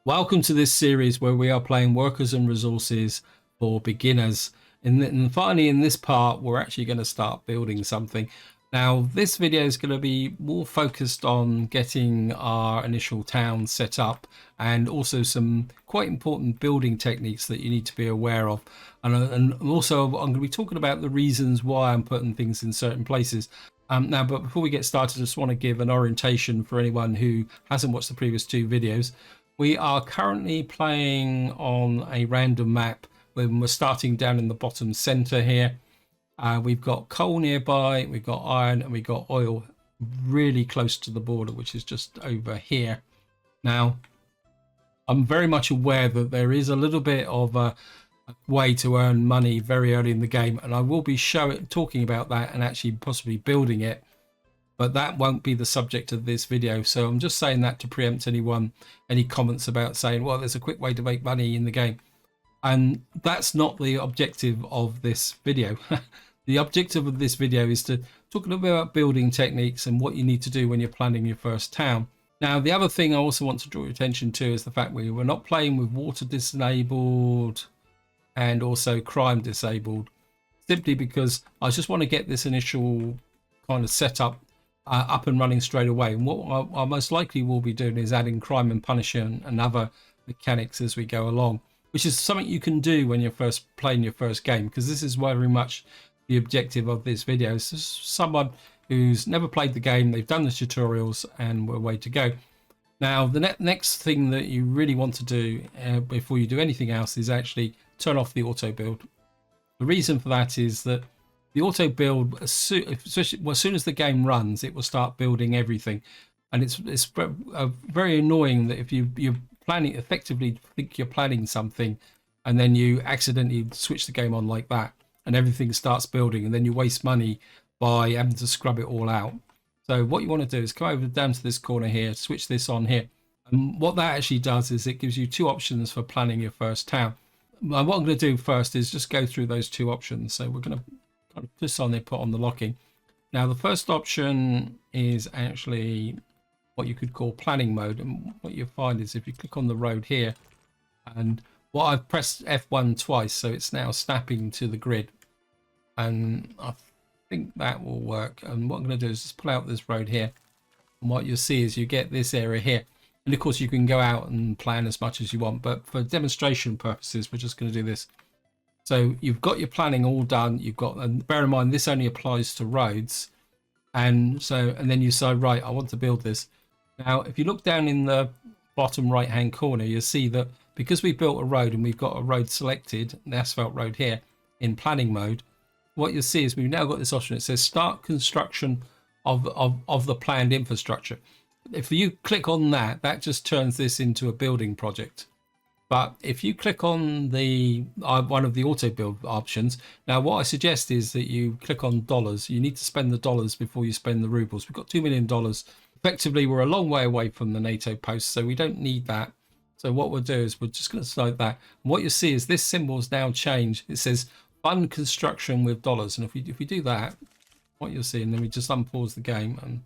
Welcome to this series where we are playing workers and resources for beginners. And finally, in this part, we're actually going to start building something. Now, this video is going to be more focused on getting our initial town set up and also some quite important building techniques that you need to be aware of. And also, I'm going to be talking about the reasons why I'm putting things in certain places. But before we get started, I just want to give an orientation for anyone who hasn't watched the previous two videos. We are currently playing on a random map when we're starting down in the bottom center here. We've got coal nearby, we've got iron, and we've got oil really close to the border, which is just over here. Now, I'm very much aware that there is a little bit of a way to earn money very early in the game, and I will be talking about that and actually possibly building it. But that won't be the subject of this video. So I'm just saying that to preempt any comments about saying, well, there's a quick way to make money in the game. And that's not the objective of this video. The objective of this video is to talk a little bit about building techniques and what you need to do when you're planning your first town. Now, the other thing I also want to draw your attention to is the fact we're not playing with water disabled and also crime disabled, simply because I just want to get this initial kind of setup up and running straight away. And what I most likely will be doing is adding crime and punishment and other mechanics as we go along, which is something you can do when you're first playing your first game, because this is very much the objective of this video. Is someone who's never played the game, they've done the tutorials, and we're way to go. Now, the next thing that you really want to do before you do anything else is actually turn off the auto build. The reason for that is that the auto build, as soon as the game runs, it will start building everything, and it's very annoying that if you're planning, effectively think you're planning something, and then you accidentally switch the game on like that, and everything starts building, and then you waste money by having to scrub it all out. So what you want to do is come over down to this corner here, switch this on here, and what that actually does is it gives you two options for planning your first town. What I'm going to do first is just go through those two options. So we're going to kind of this on there, put on the locking. Now the first option is actually what you could call planning mode, and what you find is if you click on the road here, and what I've pressed F1 twice, so it's now snapping to the grid, and I think that will work. And what I'm going to do is just pull out this road here, and what you'll see is you get this area here, and of course you can go out and plan as much as you want, but for demonstration purposes we're just going to do this. So you've got your planning all done. You've got, and bear in mind this only applies to roads, and then you say, right, I want to build this. Now, if you look down in the bottom right hand corner, you'll see that because we built a road and we've got a road selected, the asphalt road here in planning mode, what you'll see is we've now got this option. It says start construction of the planned infrastructure. If you click on that, that just turns this into a building project. But if you click on the one of the auto build options, now what I suggest is that you click on dollars. You need to spend the dollars before you spend the rubles. We've got $2 million. Effectively, we're a long way away from the NATO post, so we don't need that. So what we'll do is we're just going to select that. And what you see is this symbol's now changed. It says fund construction with dollars. And if we do that, what you'll see, and then we just unpause the game, and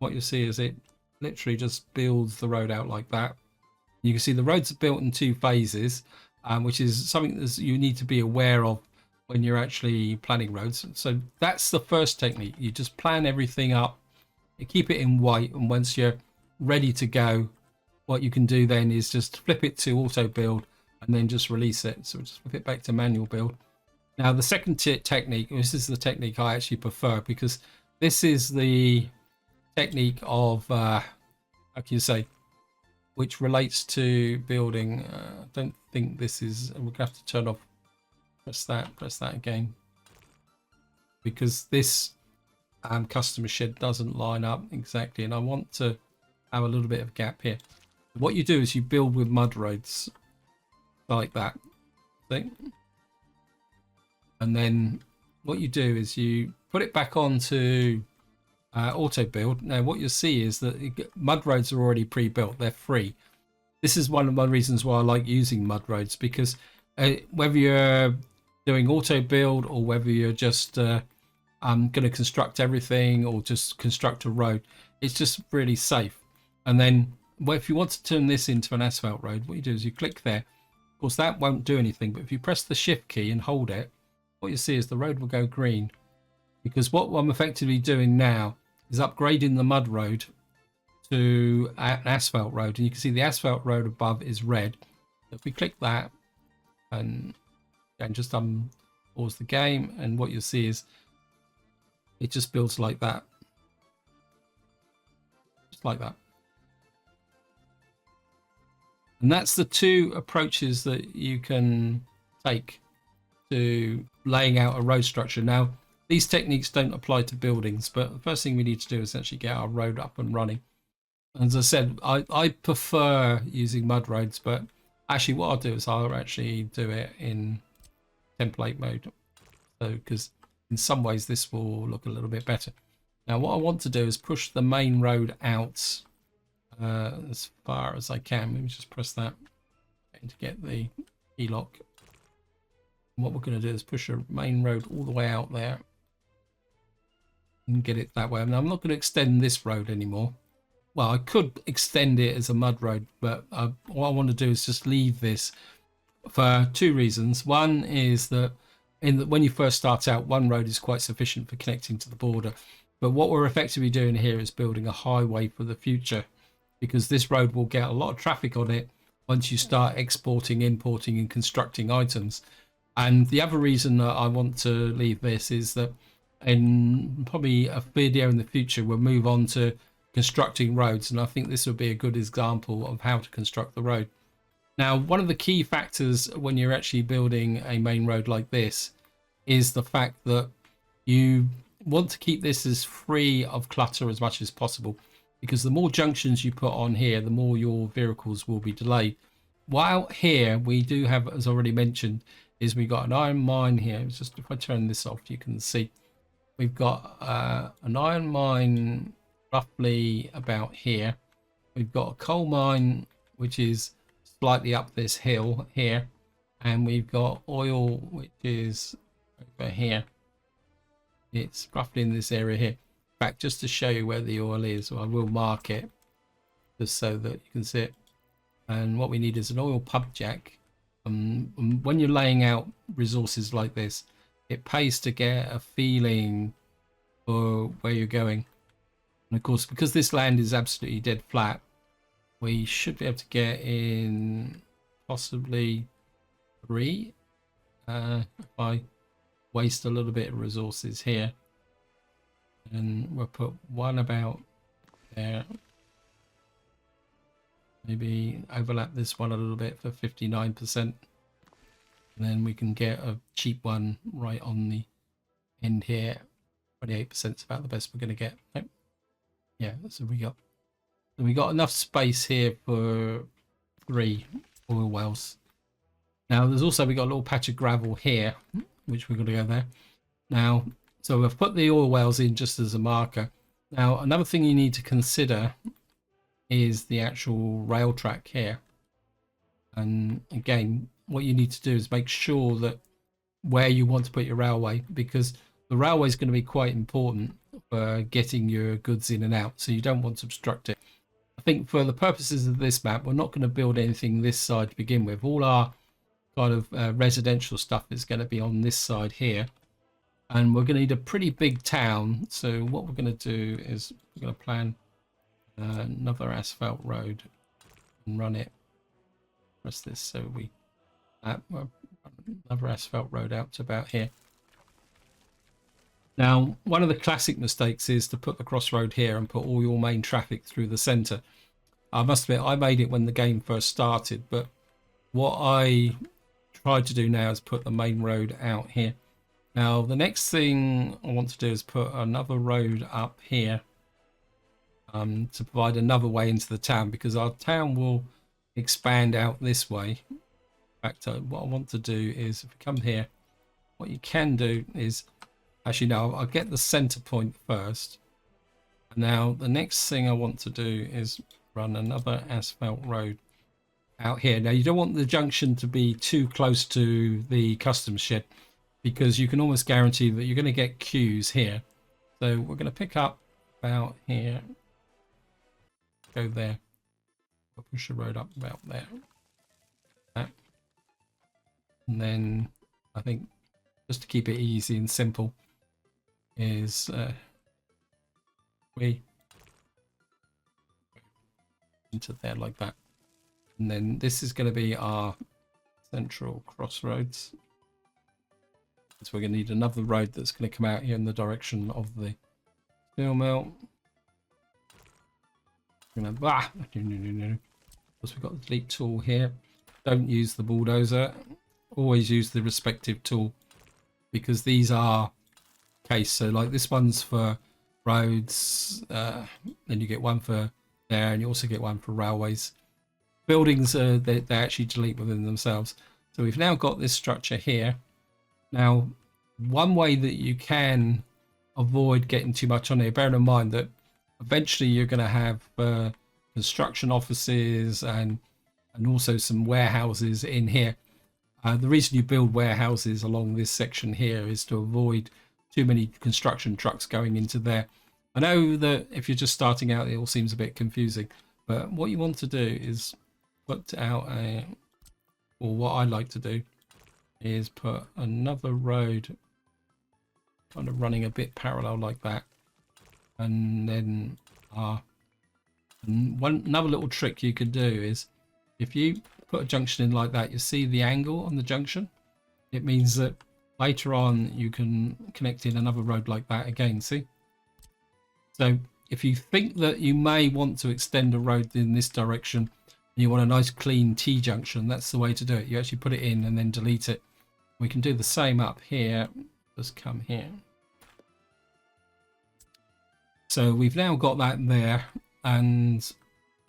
what you'll see is it literally just builds the road out like that. You can see the roads are built in two phases, which is something that you need to be aware of when you're actually planning roads. So that's the first technique. You just plan everything up, you keep it in white, and once you're ready to go, what you can do then is just flip it to auto build and then just release it. So just flip it back to manual build. Now the second technique, this is the technique I actually prefer, because this is the technique of, how can you say, which relates to building. I don't think this is, we're going to have to turn off, press that again, because this customer shed doesn't line up exactly, and I want to have a little bit of gap here. What you do is you build with mud roads like that, see? And then what you do is you put it back onto auto build. Now what you'll see is that mud roads are already pre-built, they're free. This is one of my reasons why I like using mud roads, because whether you're doing auto build or whether you're just going to construct everything or just construct a road, it's just really safe. And then well, if you want to turn this into an asphalt road, what you do is you click there. Of course, that won't do anything, but if you press the shift key and hold it, what you see is the road will go green. Because what I'm effectively doing now is upgrading the mud road to an asphalt road, and you can see the asphalt road above is red. If we click that and just pause the game, and what you'll see is it just builds like that, just like that. And that's the two approaches that you can take to laying out a road structure. Now, these techniques don't apply to buildings, but the first thing we need to do is actually get our road up and running. As I said, I prefer using mud roads, but actually what I'll do is I'll actually do it in template mode. So, because in some ways this will look a little bit better. Now, what I want to do is push the main road out as far as I can. Let me just press that to get the key lock. And what we're going to do is push a main road all the way out there and get it that way. Now, I'm not going to extend this road anymore. Well, I could extend it as a mud road, but what I want to do is just leave this for two reasons. One is that when you first start out, one road is quite sufficient for connecting to the border. But what we're effectively doing here is building a highway for the future, because this road will get a lot of traffic on it once you start exporting, importing, and constructing items. And the other reason that I want to leave this is that in probably a video in the future, we'll move on to constructing roads, and I think this would be a good example of how to construct the road. Now, one of the key factors when you're actually building a main road like this is the fact that you want to keep this as free of clutter as much as possible, because the more junctions you put on here, the more your vehicles will be delayed. While here we do have, as already mentioned, is we've got an iron mine here. It's just, if I turn this off, you can see we've got an iron mine roughly about here. We've got a coal mine which is slightly up this hill here, and we've got oil which is over here. It's roughly in this area here. In fact, just to show you where the oil is, I will mark it just so that you can see it. And what we need is an oil pump jack. When you're laying out resources like this, it pays to get a feeling for where you're going. And of course, because this land is absolutely dead flat, we should be able to get in possibly 3. If I waste a little bit of resources here, and we'll put 1 about there. Maybe overlap this one a little bit for 59%. And then we can get a cheap one right on the end here. 28% is about the best we're going to get. Nope. Yeah, so we got enough space here for 3 oil wells. Now there's also, we got a little patch of gravel here, which we're going to go there. Now, so we've put the oil wells in just as a marker. Now, another thing you need to consider is the actual rail track here. And again, what you need to do is make sure that where you want to put your railway, because the railway is going to be quite important for getting your goods in and out, so you don't want to obstruct it. I think for the purposes of this map, we're not going to build anything this side to begin with. All our kind of residential stuff is going to be on this side here, and we're going to need a pretty big town. So what we're going to do is we're going to plan another asphalt road and run it. Press this so we another asphalt road out to about here. Now, one of the classic mistakes is to put the crossroad here and put all your main traffic through the center. I must admit, I made it when the game first started, but what I tried to do now is put the main road out here. Now, the next thing I want to do is put another road up here to provide another way into the town, because our town will expand out this way. In fact, what I want to do is, if we come here, what you can do is, actually no, I'll get the center point first. And now the next thing I want to do is run another asphalt road out here. Now, you don't want the junction to be too close to the customs shed, because you can almost guarantee that you're going to get queues here. So we're going to pick up about here, go there, I'll push the road up about there. And then I think just to keep it easy and simple is we into there like that. And then this is going to be our central crossroads. So we're going to need another road that's going to come out here in the direction of the steel mill. We're going to no. Plus we've got the delete tool here. Don't use the bulldozer. Always use the respective tool, because these are case. So like this one's for roads, then you get one for there, and you also get one for railways. Buildings, they actually delete within themselves. So we've now got this structure here. Now, one way that you can avoid getting too much on here, bearing in mind that eventually you're going to have construction offices and also some warehouses in here. The reason you build warehouses along this section here is to avoid too many construction trucks going into there. I know that if you're just starting out, it all seems a bit confusing, but what you want to do is put out or what I like to do is put another road kind of running a bit parallel like that. And then another little trick you could do is if you put a junction in like that, you see the angle on the junction. It means that later on you can connect in another road like that again, see? So if you think that you may want to extend a road in this direction and you want a nice clean T-junction, that's the way to do it. You actually put it in and then delete it. We can do the same up here. Just come here. So we've now got that there, and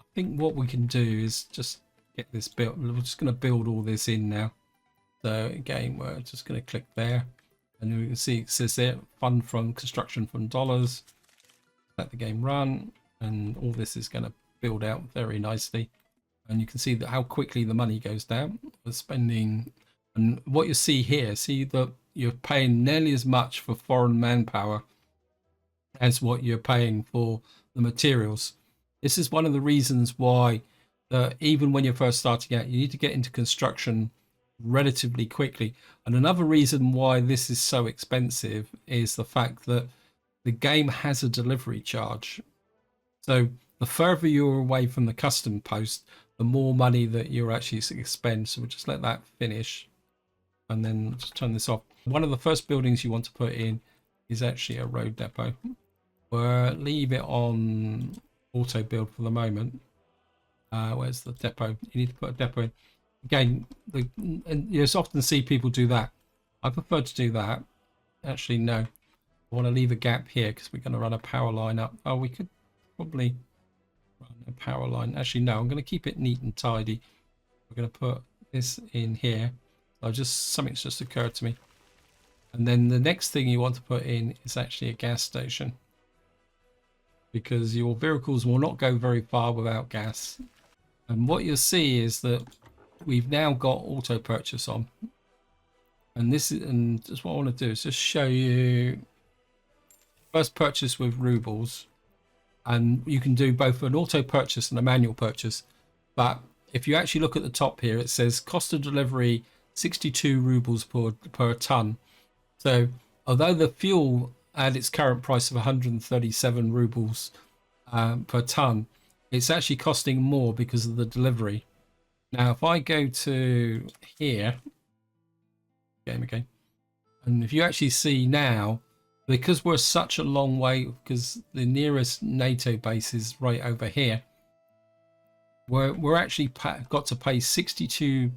I think what we can do is just get this built. We're just going to build all this in now. So again, we're just going to click there, and we can see it says there fund from construction from dollars. Let the game run, and all this is going to build out very nicely. And you can see that how quickly the money goes down. We're spending, and what you see here, see that you're paying nearly as much for foreign manpower as what you're paying for the materials. This is one of the reasons why even when you're first starting out, you need to get into construction relatively quickly. And another reason why this is so expensive is the fact that the game has a delivery charge. So the further you're away from the custom post, the more money that you're actually expend. So we'll just let that finish and then just turn this off. One of the first buildings you want to put in is actually a road depot. We'll leave it on auto build for the moment. Where's the depot? You need to put a depot in. Again, and you often see people do that. I prefer to do that. Actually, no. I want to leave a gap here because we're going to run a power line up. Oh, we could probably run a power line. Actually, no, I'm going to keep it neat and tidy. We're going to put this in here. Something's just occurred to me. And then the next thing you want to put in is actually a gas station, because your vehicles will not go very far without gas. And what you'll see is that we've now got auto purchase on. And just what I want to do is just show you first purchase with rubles. And you can do both an auto purchase and a manual purchase. But if you actually look at the top here, it says cost of delivery 62 rubles per ton. So although the fuel at its current price of 137 rubles per ton, it's actually costing more because of the delivery. Now, if I go to here, game again, and if you actually see now, because we're such a long way, because the nearest NATO base is right over here, we're actually got to pay $62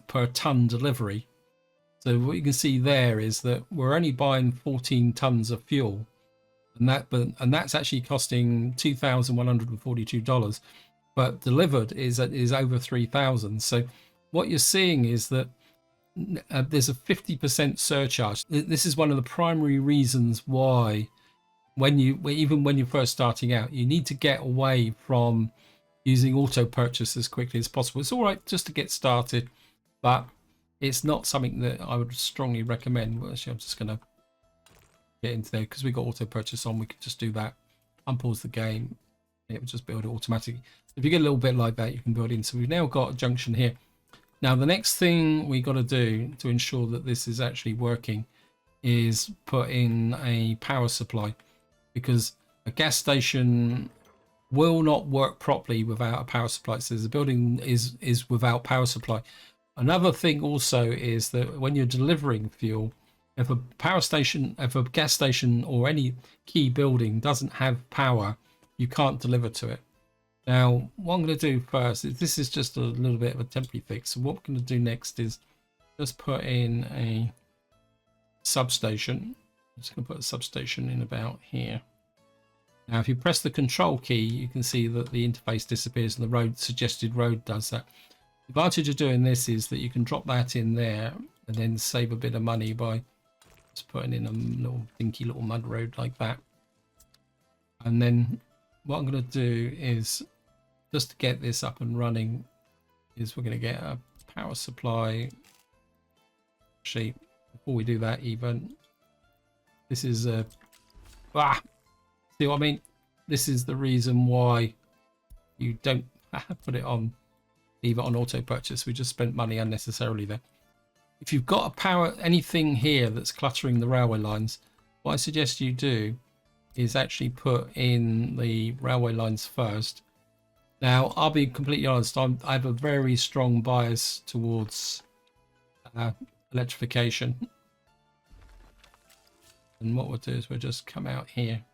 per ton delivery. So what you can see there is that we're only buying 14 tons of fuel, and that's actually costing $2,142, but delivered is over 3,000. So what you're seeing is that there's a 50% surcharge. This is one of the primary reasons why even when you're first starting out, you need to get away from using auto purchase as quickly as possible. It's all right just to get started, but it's not something that I would strongly recommend. Well, actually, I'm just going to get into there because we got auto purchase on. We could just do that, unpause the game, it would just build it automatically. If you get a little bit like that, you can build in. So we've now got a junction here. Now the next thing we got to do to ensure that this is actually working is put in a power supply, because a gas station will not work properly without a power supply. So the building is without power supply. Another thing also is that when you're delivering fuel, if a power station, if a gas station or any key building doesn't have power, you can't deliver to it. Now, what I'm going to do first is, this is just a little bit of a temporary fix. So what we're going to do next is just put in a substation. I'm just going to put a substation in about here. Now, if you press the control key, you can see that the interface disappears and the road, suggested road, does that. The advantage of doing this is that you can drop that in there and then save a bit of money by just putting in a little dinky little mud road like that. And then what I'm going to do is, just to get this up and running, is we're going to get a power supply. Actually, before we do that, even this is a see what I mean? This is the reason why you don't put it on, leave it on auto purchase. We just spent money unnecessarily there. If you've got a power, anything here that's cluttering the railway lines, what I suggest you do is actually put in the railway lines first. Now, I'll be completely honest, I have a very strong bias towards electrification. And what we'll do is we'll just come out here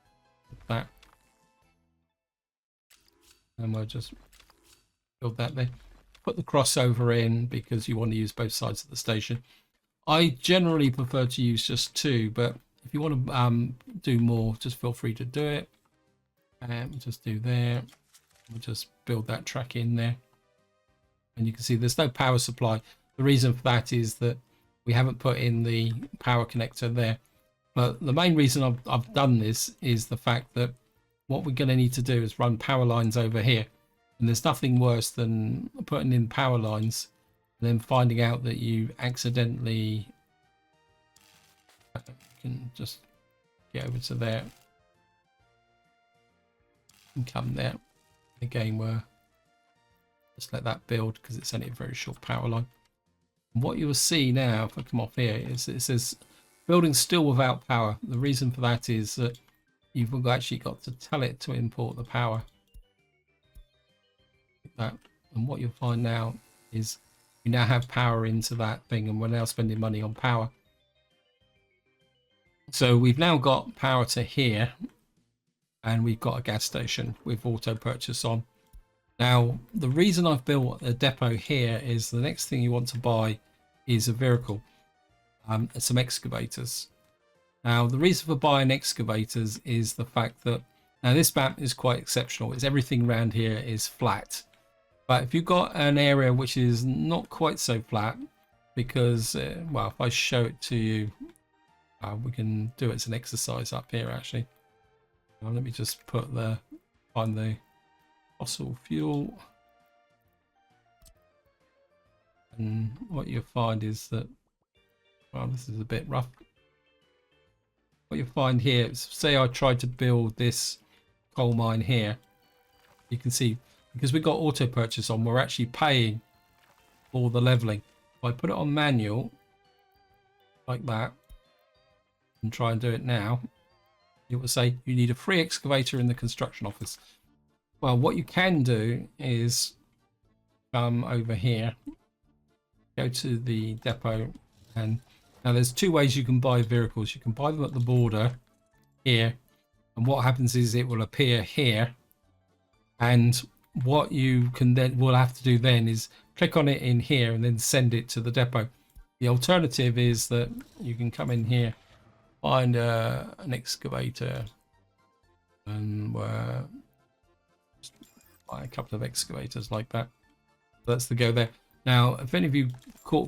with that. And we'll just build that there. Put the crossover in because you want to use both sides of the station. I generally prefer to use just two, but if you want to do more, just feel free to do it. And we'll just do there. We'll just build that track in there. And you can see there's no power supply. The reason for that is that we haven't put in the power connector there. But the main reason I've done this is the fact that what we're going to need to do is run power lines over here. And there's nothing worse than putting in power lines and then finding out that you accidentally can just get over to there and come there. Again, we're just let that build because it's only a very short power line. And what you'll see now, if I come off here, is it says building still without power. The reason for that is that you've actually got to tell it to import the power. That, and what you'll find now is you now have power into that thing, and we're now spending money on power. So we've now got power to here, and we've got a gas station with auto purchase on. Now, the reason I've built a depot here is the next thing you want to buy is a vehicle, some excavators. Now, the reason for buying excavators is the fact that now this map is quite exceptional. It's everything around here is flat. But if you've got an area which is not quite so flat, because, well, if I show it to you, we can do it as an exercise up here, actually. Now, let me just find the fossil fuel. And what you'll find is that, well, this is a bit rough. What you'll find here is, say I tried to build this coal mine here, you can see, because we've got auto purchase on, we're actually paying for the leveling. If I put it on manual, like that, and try and do it now, it will say you need a free excavator in the construction office. Well, what you can do is come over here, go to the depot, and now there's two ways you can buy vehicles. You can buy them at the border here, and what happens is it will appear here, and what you can then will have to do then is click on it in here and then send it to the depot. The alternative is that you can come in here, find an excavator, and buy a couple of excavators like that. That's the go there. Now, if any of you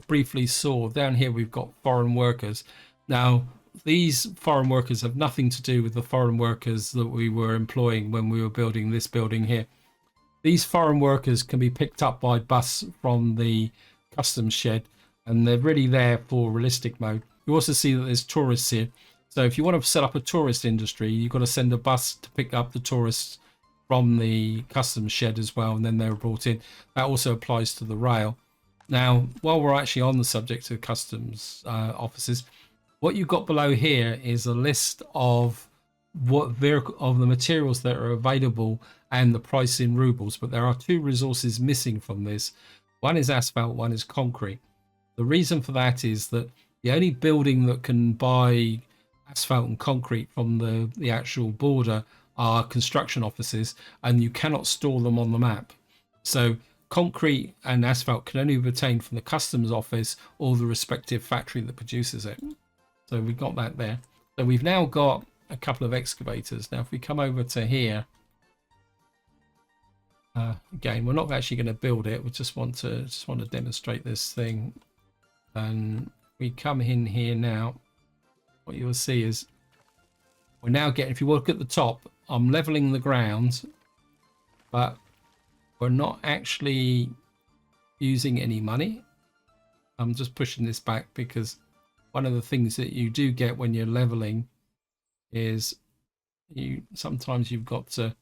briefly saw down here, we've got foreign workers. Now, these foreign workers have nothing to do with the foreign workers that we were employing when we were building this building here. These foreign workers can be picked up by bus from the customs shed, and they're really there for realistic mode. You also see that there's tourists here. So if you want to set up a tourist industry, you've got to send a bus to pick up the tourists from the customs shed as well, and then they were brought in. That also applies to the rail. Now, while we're actually on the subject of customs offices, what you've got below here is a list of of the materials that are available and the price in rubles, but there are two resources missing from this. One is asphalt, one is concrete. The reason for that is that the only building that can buy asphalt and concrete from the actual border are construction offices, and you cannot store them on the map. So concrete and asphalt can only be obtained from the customs office or the respective factory that produces it. So we've got that there. So we've now got a couple of excavators. Now if we come over to here, again, we're not actually going to build it. We just want to demonstrate this thing. And we come in here now. What you will see is we're now getting, if you look at the top, I'm leveling the ground, but we're not actually using any money. I'm just pushing this back because one of the things that you do get when you're leveling is sometimes you've got to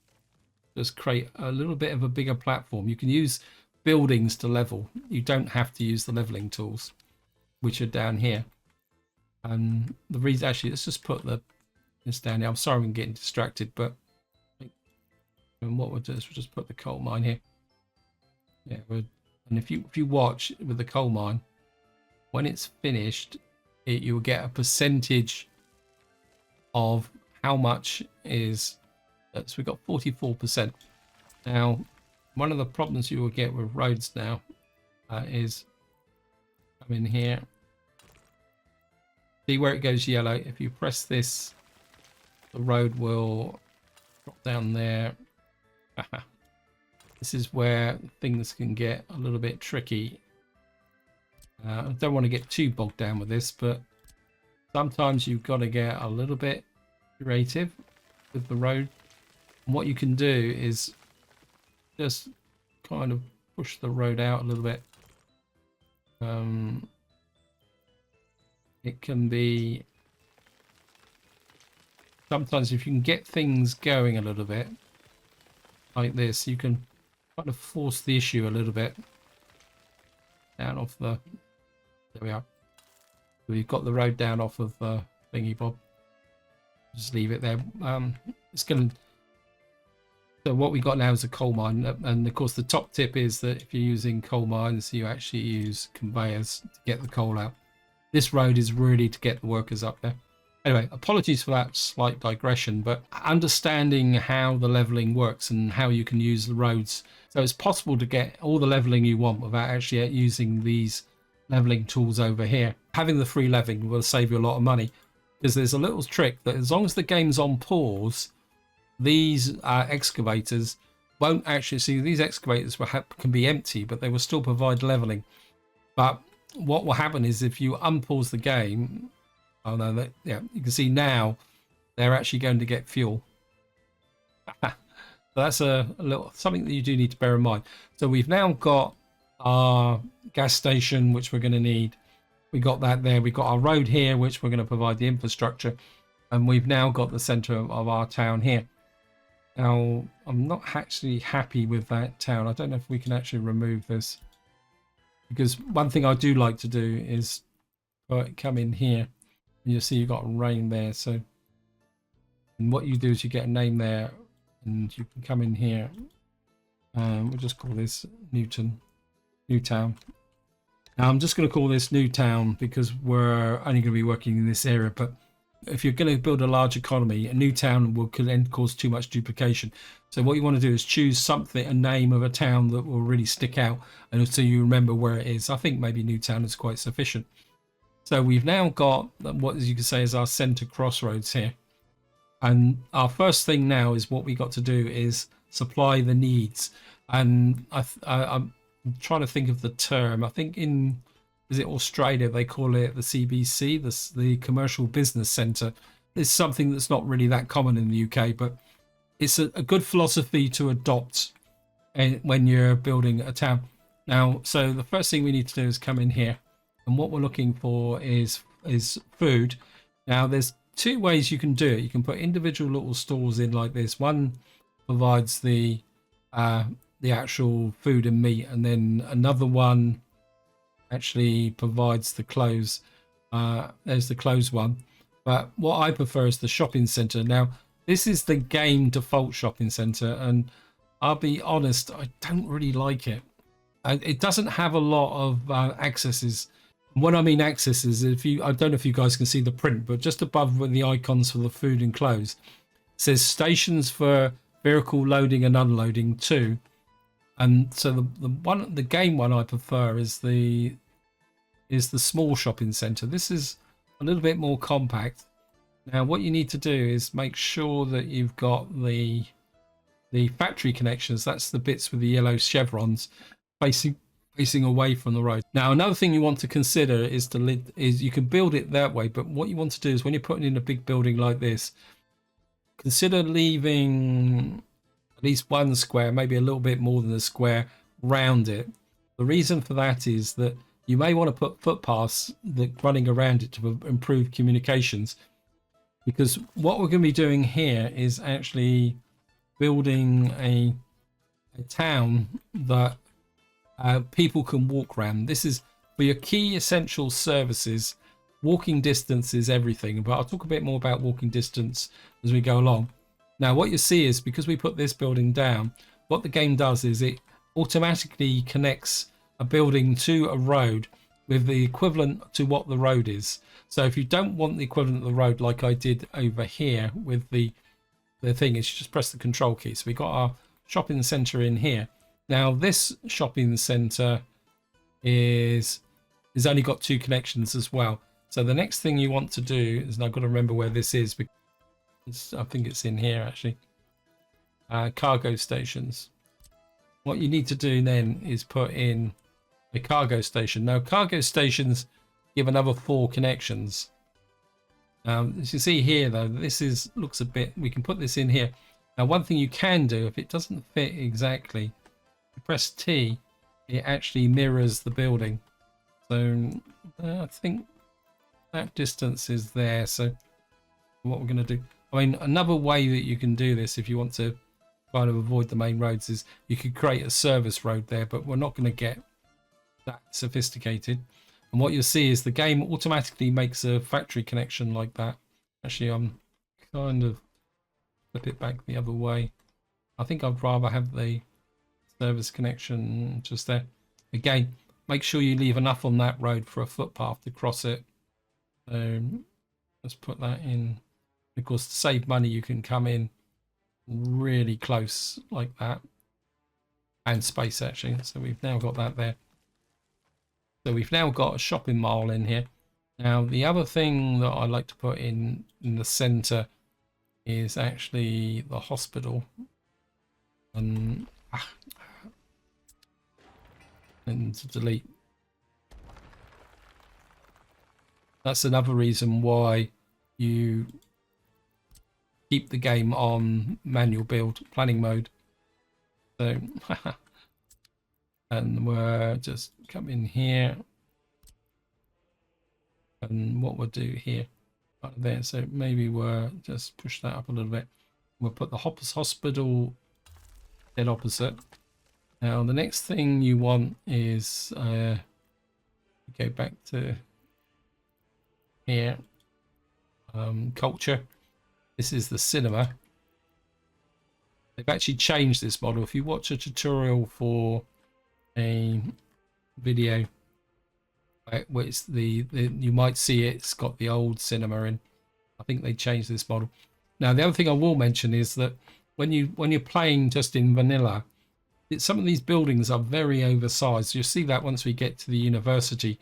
just create a little bit of a bigger platform. You can use buildings to level. You don't have to use the leveling tools, which are down here. And the reason, actually, let's just put this down here. I'm sorry I'm getting distracted, but and what we'll do is we'll just put the coal mine here. Yeah, and if you watch with the coal mine, when it's finished, you will get a percentage of how much is. So we've got 44%. Now, one of the problems you will get with roads now is come in here. See where it goes yellow? If you press this, the road will drop down there. This is where things can get a little bit tricky. I don't want to get too bogged down with this, but sometimes you've got to get a little bit creative with the road. And what you can do is just kind of push the road out a little bit. It can be sometimes if you can get things going a little bit like this, you can kind of force the issue a little bit down off the. There we are. We've got the road down off of the thingy bob. Just leave it there. It's going to. So what we got now is a coal mine, and of course the top tip is that if you're using coal mines, you actually use conveyors to get the coal out. This road is really to get the workers up there. Anyway, apologies for that slight digression, but understanding how the leveling works and how you can use the roads. So it's possible to get all the leveling you want without actually using these leveling tools over here. Having the free leveling will save you a lot of money, because there's a little trick that as long as the game's on pause, these excavators won't actually see. These excavators can be empty, but they will still provide leveling. But what will happen is if you unpause the game, oh no, yeah, you can see now they're actually going to get fuel. So that's a little something that you do need to bear in mind. So we've now got our gas station, which we're going to need. We got that there. We've got our road here, which we're going to provide the infrastructure, and we've now got the center of our town here. Now, I'm not actually happy with that town. I don't know if we can actually remove this, because one thing I do like to do is come in here. You see you've got rain there. So and what you do is you get a name there, and you can come in here. We'll just call this Newtown. Now I'm just going to call this Newtown because we're only going to be working in this area, but if you're going to build a large economy, a new town could cause too much duplication. So what you want to do is choose something, a name of a town that will really stick out, and so you remember where it is. I think maybe Newtown is quite sufficient. So we've now got what you could say is our center crossroads here. And our first thing now is what we got to do is supply the needs. And I'm trying to think of the term. I think is it Australia, they call it the CBC, the Commercial Business Centre. It's something that's not really that common in the UK, but it's a good philosophy to adopt when you're building a town. Now, so the first thing we need to do is come in here, and what we're looking for is food. Now, there's two ways you can do it. You can put individual little stores in like this. One provides the actual food and meat, and then another one actually provides the clothes. There's the clothes one, but what I prefer is the shopping center. Now this is the game default shopping center, and I'll be honest, I don't really like it. It doesn't have a lot of accesses. When I mean accesses, I don't know if you guys can see the print, but just above with the icons for the food and clothes, it says stations for vehicle loading and unloading too. And so the game one I prefer is the small shopping center. This is a little bit more compact. Now what you need to do is make sure that you've got the factory connections. That's the bits with the yellow chevrons facing away from the road. Now another thing you want to consider is you can build it that way, but what you want to do is when you're putting in a big building like this, consider leaving at least one square, maybe a little bit more than a square, round it. The reason for that is that you may want to put footpaths running around it to improve communications, because what we're going to be doing here is actually building a town that people can walk around. This is for your key essential services. Walking distance is everything, but I'll talk a bit more about walking distance as we go along. Now what you see is, because we put this building down, what the game does is it automatically connects a building to a road with the equivalent to what the road is. So if you don't want the equivalent of the road, like I did over here with the thing, is you just press the control key. So we got our shopping center in here. Now this shopping center is only got 2 connections as well. So the next thing you want to do is, and I've got to remember where this is, because I think it's in here actually. Cargo stations. What you need to do then is put in a cargo station. Now cargo stations give another 4 connections. As you see here though, this looks a bit, we can put this in here. Now one thing you can do, if it doesn't fit exactly, you press T, it actually mirrors the building. So I think that distance is there. So what we're going to do, I mean, another way that you can do this if you want to kind of avoid the main roads is you could create a service road there, but we're not going to get that sophisticated. And what you'll see is the game automatically makes a factory connection like that. Actually, I'm kind of flip it back the other way. I think I'd rather have the service connection just there. Again, make sure you leave enough on that road for a footpath to cross it. Let's put that in. Of course, to save money, you can come in really close like that, and space actually. So we've now got that there. So we've now got a shopping mall in here. Now the other thing that I like to put in the center is actually the hospital. And to delete. That's another reason why you keep the game on manual build planning mode. So and we're just come in here, and what we'll do here right there, so maybe we'll just push that up a little bit. We'll put the hospital dead opposite. Now the next thing you want is go back to here, culture. This is the cinema. They've actually changed this model. If you watch a tutorial for a video where it's you might see it's got the old cinema in. I think they changed this model. Now the other thing I will mention is that when you're playing just in vanilla, some of these buildings are very oversized. You'll see that once we get to the university.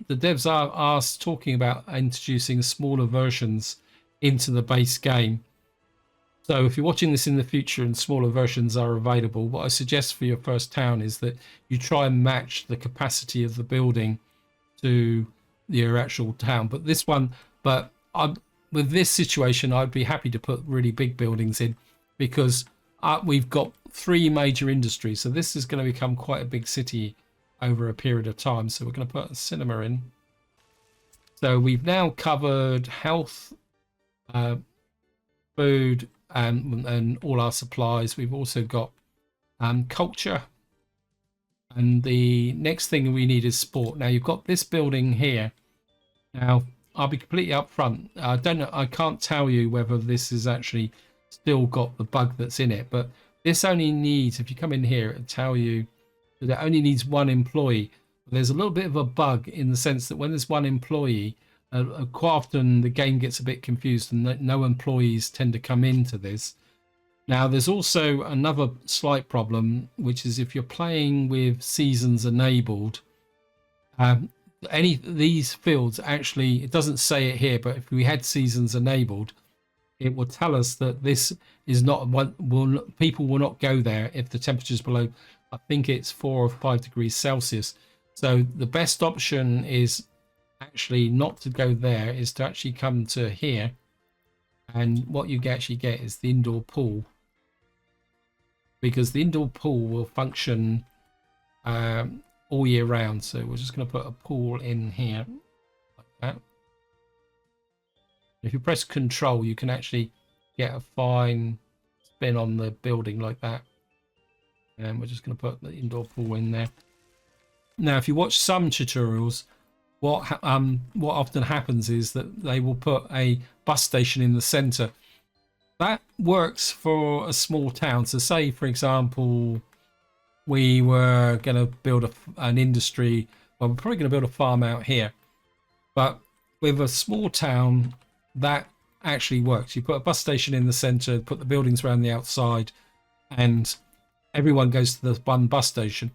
The devs are talking about introducing smaller versions into the base game. So if you're watching this in the future and smaller versions are available, what I suggest for your first town is that you try and match the capacity of the building to your actual town. But with this situation, I'd be happy to put really big buildings in, because we've got 3 major industries. So this is going to become quite a big city over a period of time. So we're going to put a cinema in. So we've now covered health, food, and all our supplies. We've also got culture, and the next thing we need is sport. Now you've got this building here. Now I'll be completely upfront. I don't know. I can't tell you whether this has actually still got the bug that's in it, but this only needs, if you come in here, it'll tell you that it only needs one employee. There's a little bit of a bug in the sense that when there's one employee, quite often the game gets a bit confused and no employees tend to come into this. Now, there's also another slight problem, which is if you're playing with seasons enabled, any these fields actually, it doesn't say it here, but if we had seasons enabled, it will tell us that this is not one. People will not go there if the temperature is below, I think it's 4 or 5 degrees Celsius. So the best option is actually not to go there, is to actually come to here, and what you actually get is the indoor pool, because the indoor pool will function all year round. So we're just going to put a pool in here like that. If you press control, you can actually get a fine spin on the building like that, and we're just going to put the indoor pool in there. Now if you watch some tutorials, what often happens is that they will put a bus station in the center. That works for a small town. So say for example we were going to build an industry, well, we're probably going to build a farm out here, but with a small town that actually works. You put a bus station in the center, put the buildings around the outside, and everyone goes to the one bus station.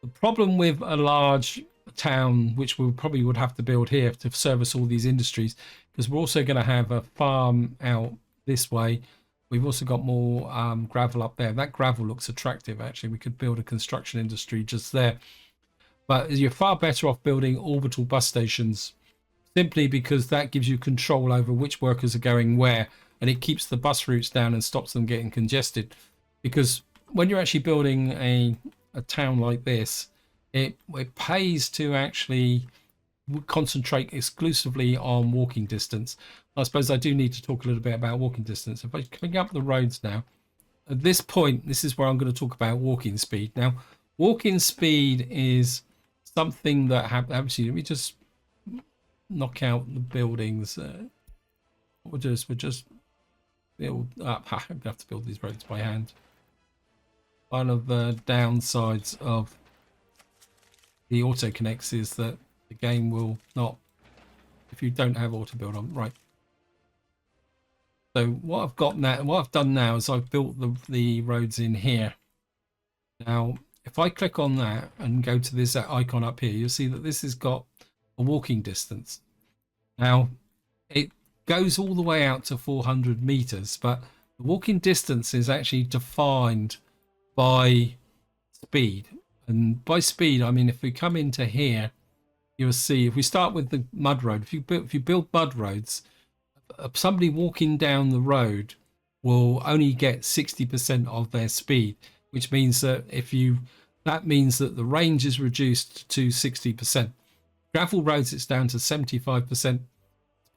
The problem with a large town, which we probably would have to build here to service all these industries, because we're also going to have a farm out this way. We've also got more gravel up there. That gravel looks attractive, actually. We could build a construction industry just there. But you're far better off building orbital bus stations, simply because that gives you control over which workers are going where, and it keeps the bus routes down and stops them getting congested. Because when you're actually building a town like this, it pays to actually concentrate exclusively on walking distance. I suppose I do need to talk a little bit about walking distance. If I bring up the roads now, at this point, this is where I'm going to talk about walking speed. Now, walking speed is something that actually, let me just knock out the buildings. What we'll do is we'll just build up. I'm going to have to build these roads by hand. One of the downsides of the auto connects is that the game will not, if you don't have auto build on. Right. So what I've got now, what I've done now is I've built the roads in here. Now, if I click on that and go to this icon up here, you'll see that this has got a walking distance. Now, it goes all the way out to 400 meters, but the walking distance is actually defined by speed. And by speed, I mean, if we come into here, you'll see, if we start with the mud road, if you build mud roads, somebody walking down the road will only get 60% of their speed, which means that that means that the range is reduced to 60%. Gravel roads, it's down to 75%.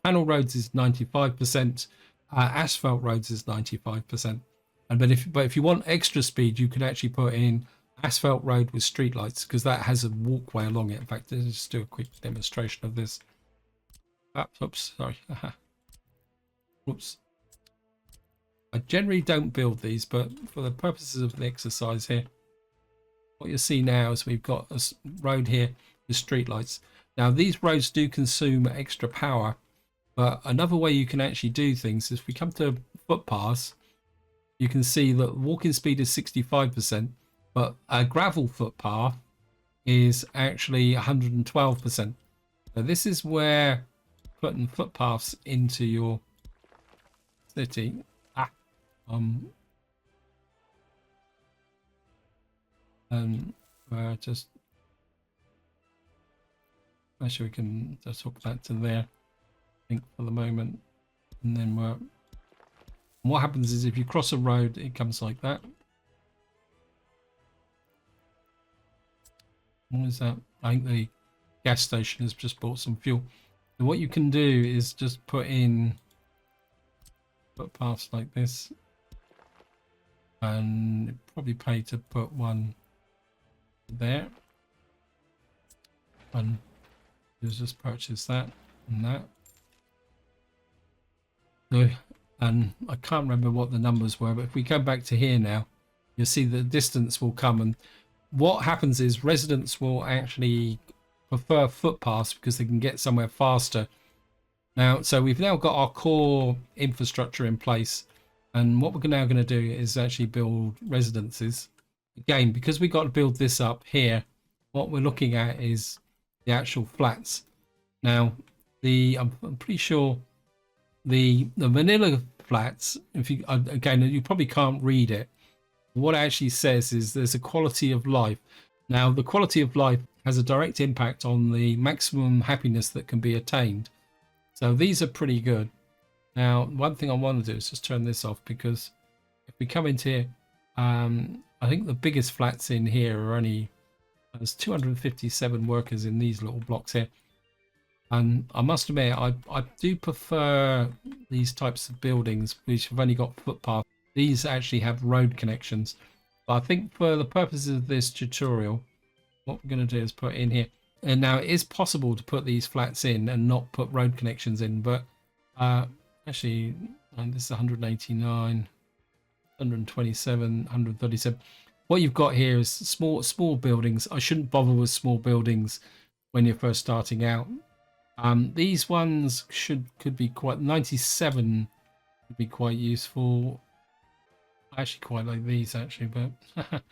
Panel roads is 95%. Asphalt roads is 95%. But if you want extra speed, you can actually put in asphalt road with streetlights, because that has a walkway along it. In fact, let's just do a quick demonstration of this. Oops, sorry. Whoops. I generally don't build these, but for the purposes of the exercise here, what you'll see now is we've got a road here with streetlights. Now, these roads do consume extra power, but another way you can actually do things is if we come to footpaths, you can see that walking speed is 65%, but a gravel footpath is actually 112%. So this is where putting footpaths into your city. Just actually we can just hook that to there, I think, for the moment, and then what happens is if you cross a road, it comes like that. What is that? I think the gas station has just bought some fuel. So what you can do is just put in footpaths like this, and it'd probably pay to put one there, and just purchase that and that. So, and I can't remember what the numbers were, but if we go back to here now, you'll see the distance will come, and what happens is residents will actually prefer footpaths because they can get somewhere faster. Now, so we've now got our core infrastructure in place, and what we're now going to do is actually build residences. Again, because we got to build this up here, what we're looking at is the actual flats. Now, I'm pretty sure the vanilla flats, if you again, you probably can't read it. What it actually says is there's a quality of life. Now, the quality of life has a direct impact on the maximum happiness that can be attained. So these are pretty good. Now, one thing I want to do is just turn this off, because if we come into here, I think the biggest flats in here are only, there's 257 workers in these little blocks here. And I must admit, I do prefer these types of buildings which have only got footpaths. These actually have road connections. But I think for the purposes of this tutorial, what we're going to do is put in here. And now it is possible to put these flats in and not put road connections in, but actually, this is 189, 127, 137. What you've got here is small buildings. I shouldn't bother with small buildings when you're first starting out. These ones could be quite, 97 would be quite useful. I actually quite like these actually, but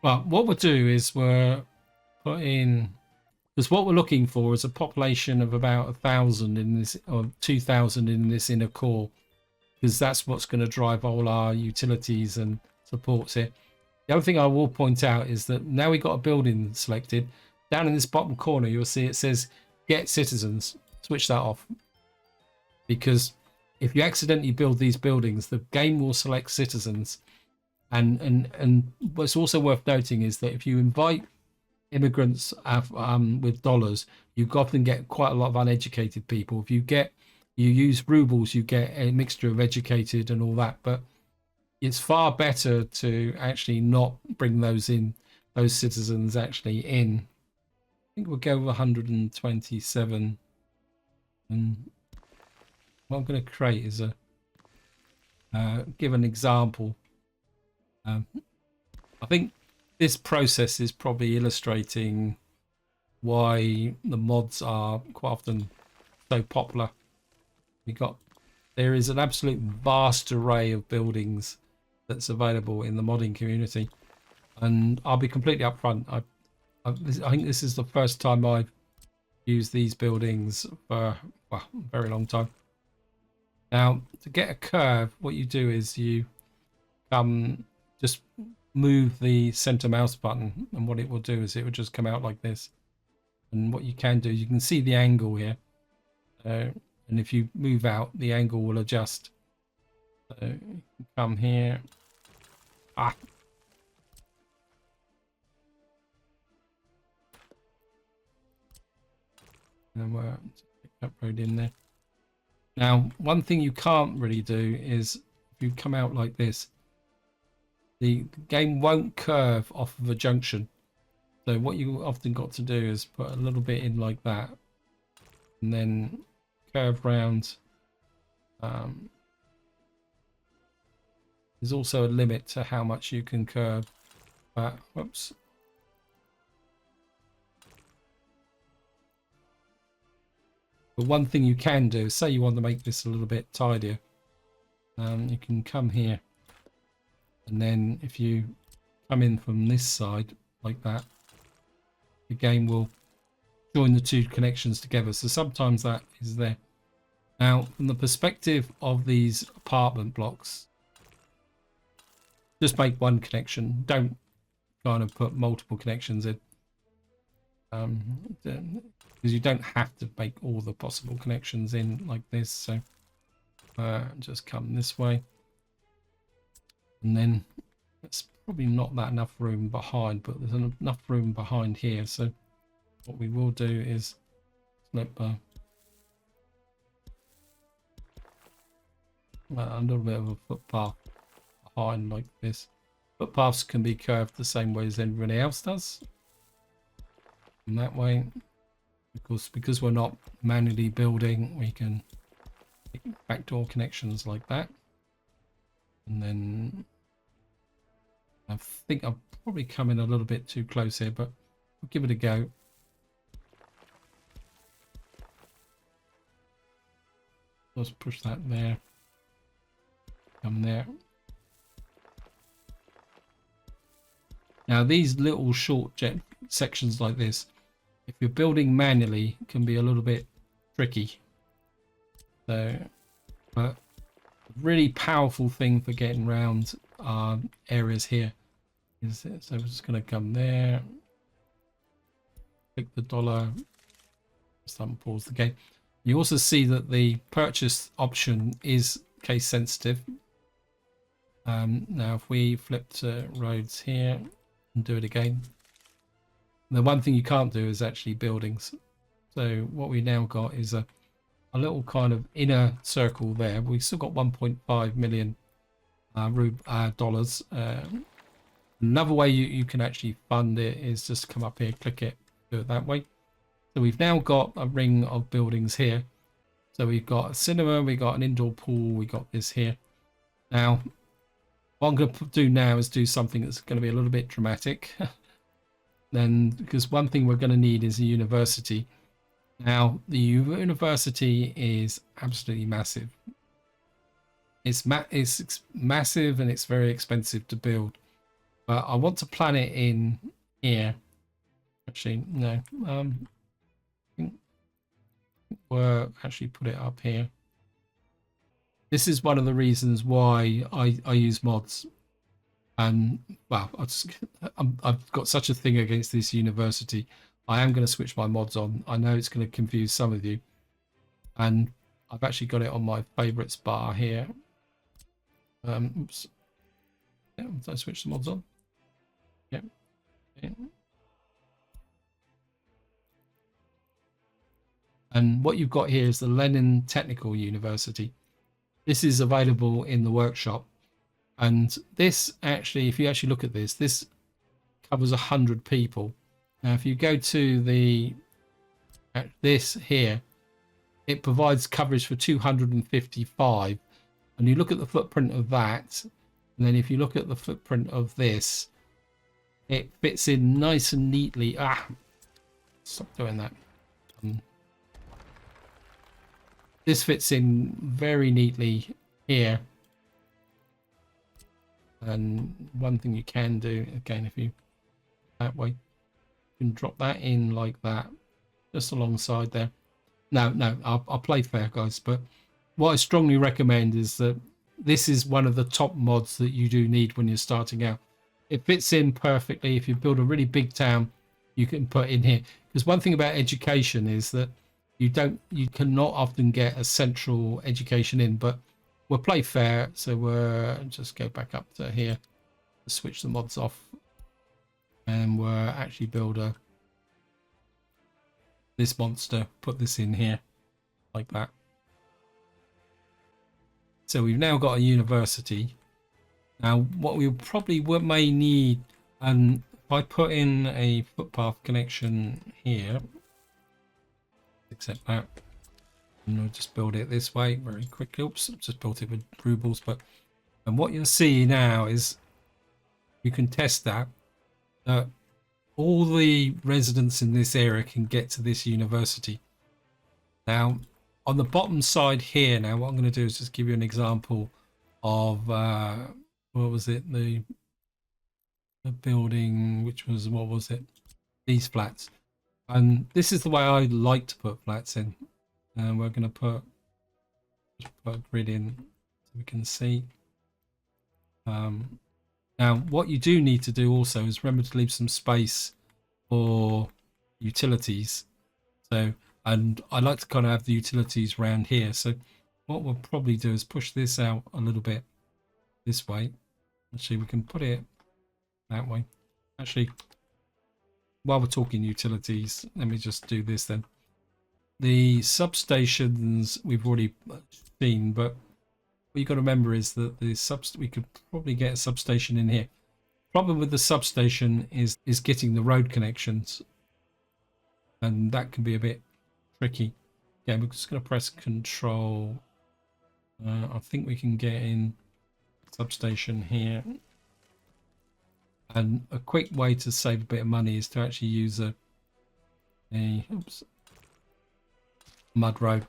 well, what we'll do is we'll put in, because what we're looking for is a population of about 1,000 in this, or 2,000 in this inner core, because that's what's going to drive all our utilities and supports here. The other thing I will point out is that now we've got a building selected. Down in this bottom corner, you'll see it says get citizens. Switch that off, because if you accidentally build these buildings, the game will select citizens. And what's also worth noting is that if you invite immigrants with dollars, you often get quite a lot of uneducated people. If you use rubles, you get a mixture of educated and all that, but it's far better to actually not bring those citizens actually in. I think we'll go with 127, and what I'm going to create is give an example. I think this process is probably illustrating why the mods are quite often so popular. There is an absolute vast array of buildings that's available in the modding community, and I'll be completely upfront. I think this is the first time I've used these buildings for a very long time. Now, to get a curve, what you do is you just move the center mouse button, and what it will do is it will just come out like this. And what you can do, you can see the angle here, and if you move out, the angle will adjust. So you can come here. And we'll pick that road in there. Now, one thing you can't really do is if you come out like this, the game won't curve off of a junction. So what you often got to do is put a little bit in like that, and then curve round. There's also a limit to how much you can curve. Whoops. But one thing you can do is, say you want to make this a little bit tidier, you can come here, and then if you come in from this side like that, the game will join the two connections together. So sometimes that is there. Now, from the perspective of these apartment blocks, just make one connection. Don't kind of put multiple connections in. Because you don't have to make all the possible connections in like this. So just come this way, and then it's probably not that enough room behind, but there's enough room behind here. So what we will do is flip a little bit of a footpath behind like this. Footpaths can be curved the same way as everybody else does. And that way, because we're not manually building, we can make backdoor connections like that. And then I think I've probably come in a little bit too close here, but we'll give it a go. Let's push that there. Come there. Now these little short jet sections like this, if you're building manually, can be a little bit tricky. So, but a really powerful thing for getting around areas here is it. So we're just going to come there, click the dollar, start and pause the game. You also see that the purchase option is case sensitive. Now if we flip to roads here and do it again, the one thing you can't do is actually buildings. So what we now got is a little kind of inner circle there. We've still got 1.5 million dollars. Another way you can actually fund it is just come up here, click it, do it that way. So we've now got a ring of buildings here. So we've got a cinema, we got an indoor pool, we got this here. Now, what I'm going to do now is do something that's going to be a little bit dramatic. Then, because one thing we're going to need is a university. Now, the university is absolutely massive. It's massive and it's very expensive to build. But I want to plan it in here. Actually, no. We'll actually put it up here. This is one of the reasons why I use mods. And well, I've got such a thing against this university. I am going to switch my mods on. I know it's going to confuse some of you, and I've actually got it on my favorites bar here. Oops. Yeah, did I switch the mods on? Yep. Yeah. And what you've got here is the Lenin Technical University. This is available in the workshop. And this actually, if you actually look at this, this covers 100 people. Now, if you go to this here, it provides coverage for 255. And you look at the footprint of that, and then if you look at the footprint of this, it fits in nice and neatly. Stop doing that. This fits in very neatly here. And one thing you can do, again, if you that way, you can drop that in like that, just alongside there. No, I'll play fair, guys. But what I strongly recommend is that this is one of the top mods that you do need when you're starting out. It fits in perfectly. If you build a really big town, you can put in here. Because one thing about education is that you cannot often get a central education in, but we'll play fair. So we'll just go back up to here, switch the mods off, and we'll actually build this monster, put this in here like that. So we've now got a university. Now what we probably may need, and if I put in a footpath connection here, accept that, and we'll just build it this way very quickly. Oops, just built it with rubles. And what you'll see now is you can test that all the residents in this area can get to this university. Now on the bottom side here, now what I'm going to do is just give you an example of what was it, the building, which was, what was it, these flats. And this is the way I like to put flats in. And we're going to put a grid in so we can see. Now, what you do need to do also is remember to leave some space for utilities. So, and I like to kind of have the utilities around here. So what we'll probably do is push this out a little bit this way. Actually, we can put it that way. Actually, while we're talking utilities, let me just do this then. The substations we've already seen, but what you got to remember is that we could probably get a substation in here. Problem with the substation is getting the road connections, and that can be a bit tricky. Yeah, we're just going to press Control. I think we can get in substation here. And a quick way to save a bit of money is to actually use a mud road,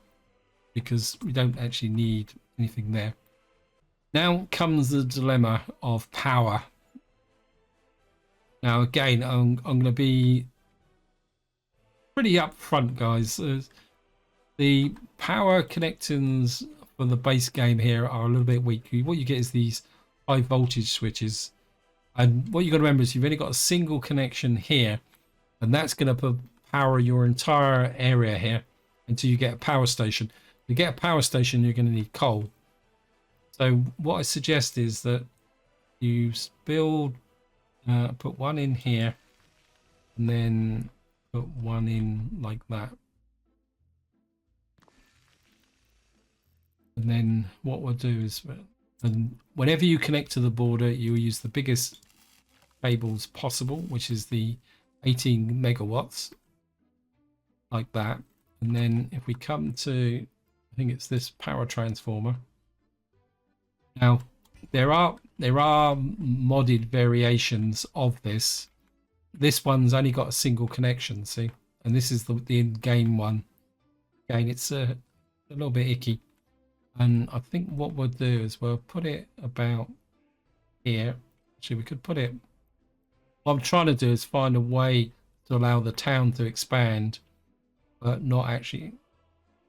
because we don't actually need anything there. Now comes the dilemma of power. Now again, I'm going to be pretty upfront, guys. The power connections for the base game here are a little bit weak. What you get is these high voltage switches, and what you got to remember is you've only got a single connection here, and that's going to power your entire area here until you get a power station. To get a power station, you're going to need coal. So what I suggest is that you build, put one in here, and then put one in like that. And then what we'll do is, and whenever you connect to the border, you'll use the biggest cables possible, which is the 18 megawatts, like that. And then if we come to, I think it's this power transformer. Now there are modded variations of this. This one's only got a single connection, see, and this is the in-game one. Again, it's a little bit icky. And I think what we'll do is we'll put it about here. Actually, we could put it... What I'm trying to do is find a way to allow the town to expand, but not actually...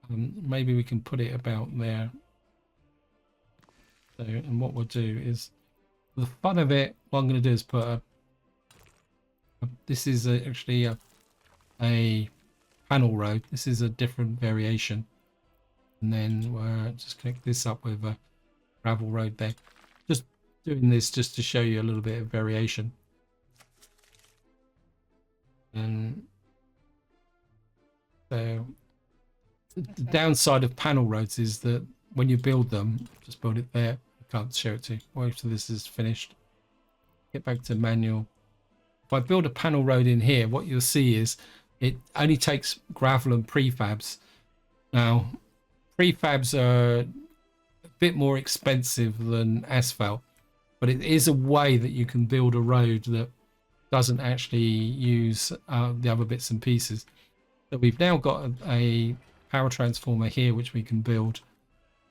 maybe we can put it about there. So, and what we'll do is, for the fun of it, what I'm going to do is put this is actually a panel road. This is a different variation. And then we'll just connect this up with a gravel road there. Just doing this just to show you a little bit of variation. And so the downside of panel roads is that when you build them, just build it there. I can't show it to you. Wait till this is finished. Get back to manual. If I build a panel road in here, what you'll see is it only takes gravel and prefabs. Now, prefabs are a bit more expensive than asphalt, but it is a way that you can build a road that doesn't actually use the other bits and pieces. So we've now got a power transformer here which we can build.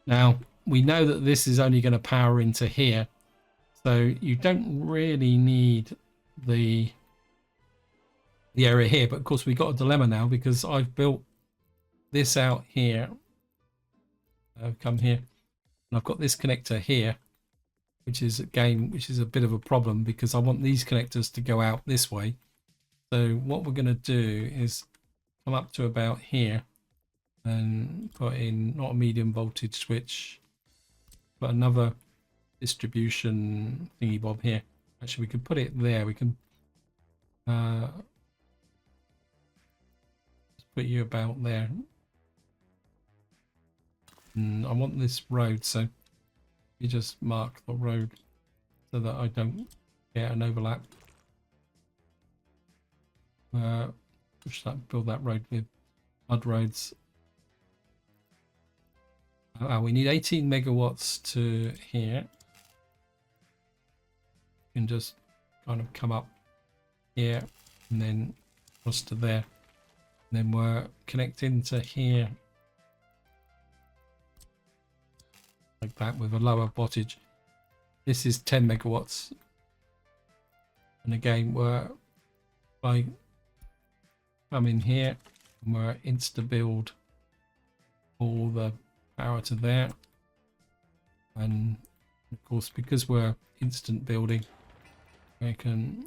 Now we know that this is only going to power into here, so you don't really need the area here. But of course we've got a dilemma now, because I've built this out here. I've come here and I've got this connector here, which is a bit of a problem, because I want these connectors to go out this way. So what we're going to do is come up to about here and put in not a medium voltage switch, but another distribution thingy bob here. Actually, we could put it there. We can just put you about there. And I want this road, so you just mark the road so that I don't get an overlap. Build that road with mud roads. We need 18 megawatts to here. You can just kind of come up here and then across to there. And then we're connecting to here like that with a lower wattage. This is 10 megawatts. And again, I come in here and we're insta build all the power to there. And of course, because we're instant building, we can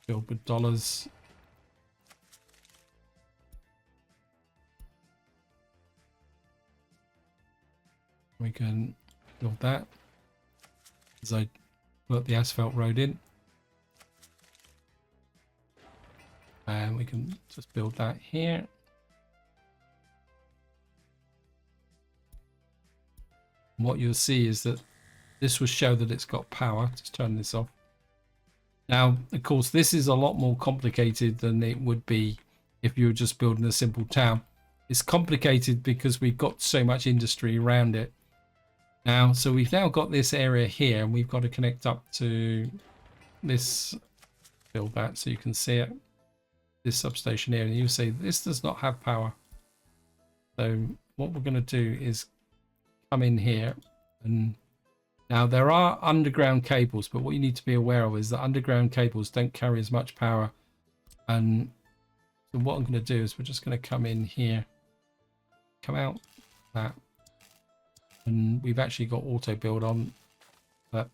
build with dollars. We can build that as I put the asphalt road in, and we can just build that here. And what you'll see is that this will show that it's got power. Just turn this off. Now, of course, this is a lot more complicated than it would be if you were just building a simple town. It's complicated because we've got so much industry around it. Now, so we've now got this area here, and we've got to connect up to this, build that so you can see it, this substation here, and you'll see this does not have power. So what we're going to do is come in here, and now there are underground cables, but what you need to be aware of is that underground cables don't carry as much power. And so what I'm going to do is we're just going to come in here, come out that, and we've actually got auto build on, but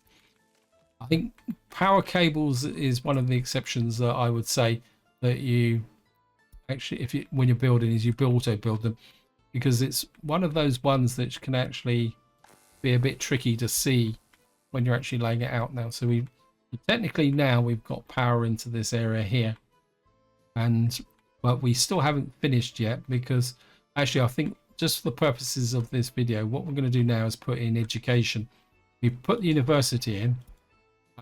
I think power cables is one of the exceptions that I would say that you actually, if you, when you're building, is you auto build them, because it's one of those ones that can actually be a bit tricky to see when you're actually laying it out now. So we technically now we've got power into this area here, but we still haven't finished yet, because actually I think just for the purposes of this video, what we're going to do now is put in education. We put the university in,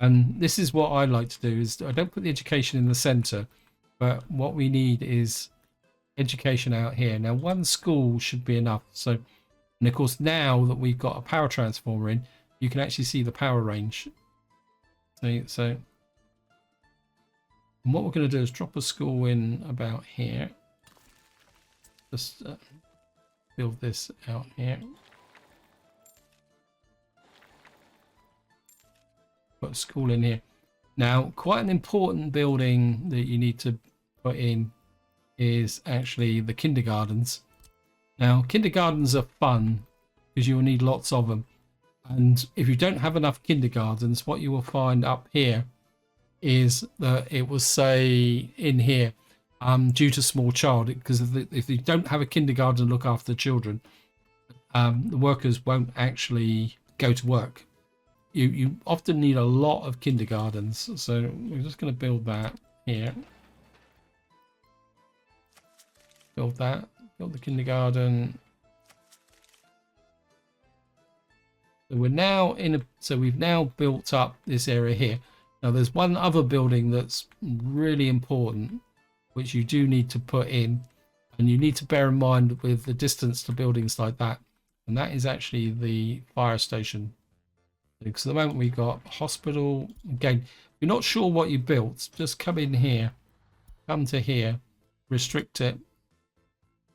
and this is what I like to do, is I don't put the education in the center, but what we need is education out here. Now one school should be enough. So, and of course now that we've got a power transformer in, you can actually see the power range. So and what we're going to do is drop a school in about here. Just build this out here. Put a school in here. Now, quite an important building that you need to put in is actually the kindergartens. Now, kindergartens are fun because you will need lots of them. And if you don't have enough kindergartens, what you will find up here is that it will say in here, due to small child, because if you don't have a kindergarten to look after the children, the workers won't actually go to work. You often need a lot of kindergartens. So we're just going to build that here. Build that. Build the kindergarten. So we're now in a. So we've now built up this area here. Now there's one other building that's really important, which you do need to put in, and you need to bear in mind with the distance to buildings like that, and that is actually the fire station. Because at the moment we've got hospital. Again, if you're not sure what you built, just come in here, come to here, restrict it,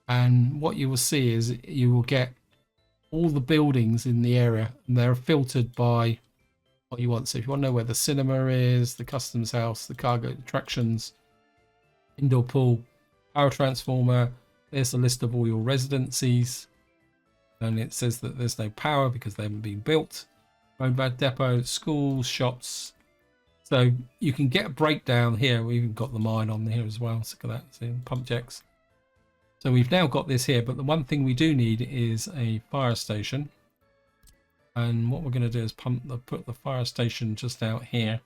and what you will see is you will get all the buildings in the area, and they're filtered by what you want. So if you want to know where the cinema is, the customs house, the cargo attractions, indoor pool, power transformer, there's a list of all your residencies, and it says that there's no power because they haven't been built. Road depot, schools, shops. So you can get a breakdown here. We've even got the mine on here as well. So look at that, see, pump jacks. So we've now got this here, but the one thing we do need is a fire station. And what we're going to do is put the fire station just out here.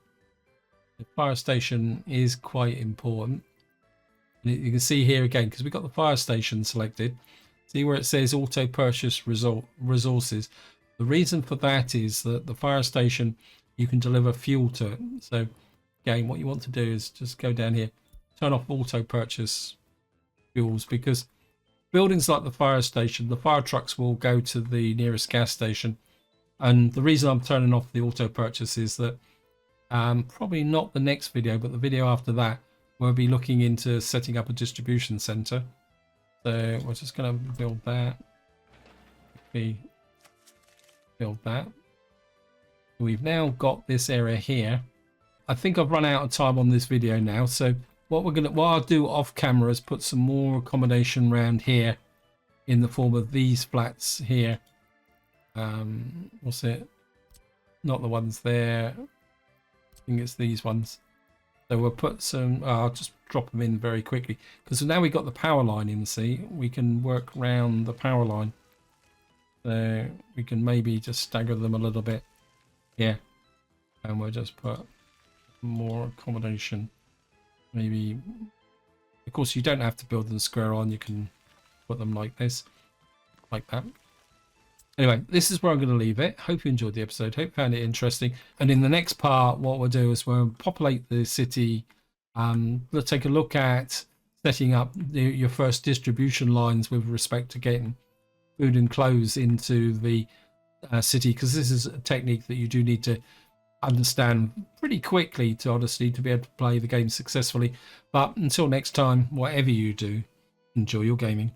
The fire station is quite important. And you can see here again, because we've got the fire station selected. See where it says auto purchase resources. The reason for that is that the fire station, you can deliver fuel to it. So again, what you want to do is just go down here, turn off auto purchase fuels, because buildings like the fire station, the fire trucks will go to the nearest gas station. And the reason I'm turning off the auto purchase is that probably not the next video, but the video after that, we'll be looking into setting up a distribution center. So we're just going to build that. Build that. We've now got this area here. I think I've run out of time on this video now, so what I'll do off camera is put some more accommodation around here in the form of these flats here. What's it? Not the ones there. I think it's these ones. So we'll put some. I'll just drop them in very quickly, because now we've got the power line in. See, we can work around the power line. So we can maybe just stagger them a little bit. Yeah, and we'll just put more accommodation. Maybe, of course, you don't have to build them square on. You can put them like this, like that. Anyway, this is where I'm going to leave it. Hope you enjoyed the episode. Hope you found it interesting. And in the next part, what we'll do is we'll populate the city. We'll take a look at setting up your first distribution lines with respect to getting food and clothes into the city, because this is a technique that you do need to understand pretty quickly to honestly to be able to play the game successfully. But until next time, whatever you do, enjoy your gaming.